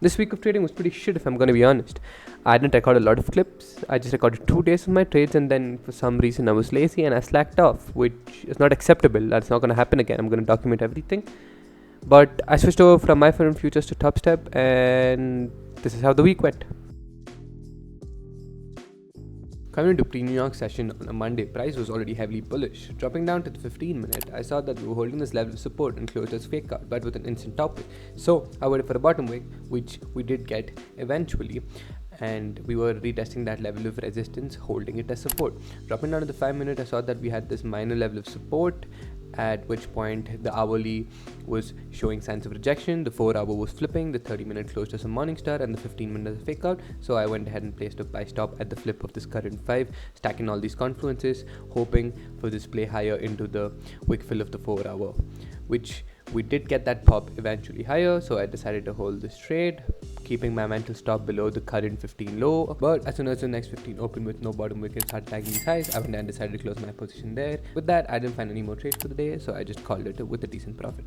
This week of trading was pretty shit, if I'm going to be honest. I didn't record a lot of clips. I just recorded 2 days of my trades, and then for some reason I was lazy and I slacked off, which is not acceptable. That's not going to happen again. I'm going to document everything. But I switched over from my firm futures to Topstep, and this is how the week went. Coming into pre-New York session on a Monday, price was already heavily bullish. Dropping down to the 15-minute, I saw that we were holding this level of support and closed as fake out, but with an instant top wick. So I waited for a bottom wick, which we did get eventually, and we were retesting that level of resistance, holding it as support. Dropping down to the 5-minute, I saw that we had this minor level of support, at which point the hourly was showing signs of rejection, the 4-hour was flipping, the 30-minute closed as a morning star, and the 15-minute as a fake out. So I went ahead and placed a buy stop at the flip of this current 5, stacking all these confluences, hoping for this play higher into the wick fill of the 4-hour, which we did get that pop eventually higher. So I decided to hold this trade, keeping my mental stop below the current 15 low. But as soon as the next 15 opened with no bottom wick and started tagging these highs, I went and decided to close my position there. With that, I didn't find any more trades for the day, so I just called it with a decent profit.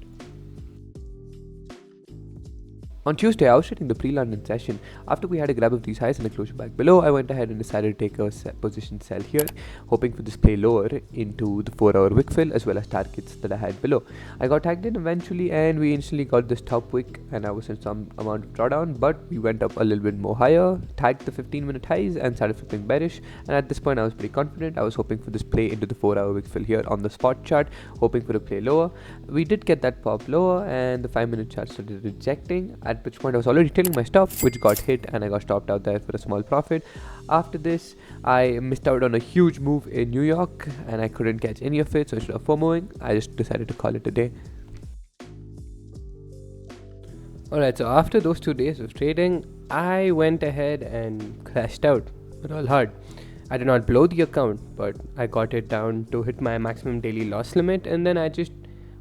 On Tuesday, I was trading the pre-London session. After we had a grab of these highs and a closure back below, I went ahead and decided to take a position sell here, hoping for this play lower into the 4-hour wick fill as well as targets that I had below. I got tagged in eventually, and we instantly got this top wick, and I was in some amount of drawdown, but we went up a little bit more higher, tagged the 15-minute highs and started flipping bearish. And at this point, I was pretty confident. I was hoping for this play into the 4-hour wick fill here on the spot chart, hoping for a play lower. We did get that pop lower, and the 5-minute chart started rejecting, at which point I was already tailing my stop, which got hit, and I got stopped out there for a small profit. After this, I missed out on a huge move in New York, and I couldn't catch any of it, so instead of FOMOing, I just decided to call it a day. Alright, so after those 2 days of trading, I went ahead and crashed out, but all hard. I did not blow the account, but I got it down to hit my maximum daily loss limit, and then I just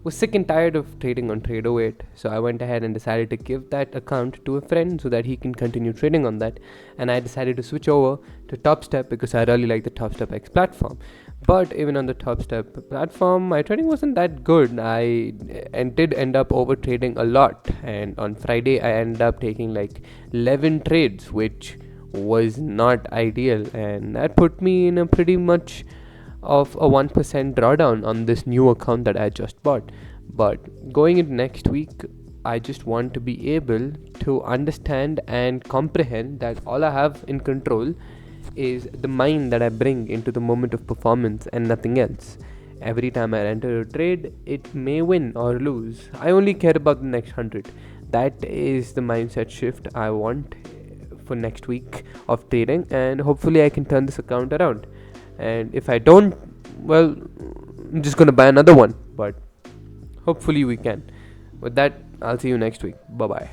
was sick and tired of trading on Trade 08, so I went ahead and decided to give that account to a friend so that he can continue trading on that. And I decided to switch over to Topstep because I really like the Topstep X platform. But even on the Topstep platform, my trading wasn't that good. I did end up over trading a lot, and on Friday I ended up taking like 11 trades, which was not ideal, and that put me in a pretty much of a 1% drawdown on this new account that I just bought. But going into next week, I just want to be able to understand and comprehend that all I have in control is the mind that I bring into the moment of performance and nothing else. Every time I enter a trade, it may win or lose. I only care about the next 100. That is the mindset shift I want for next week of trading, and hopefully I can turn this account around. And if I don't, well, I'm just gonna buy another one, but hopefully we can. With that, I'll see you next week. Bye bye.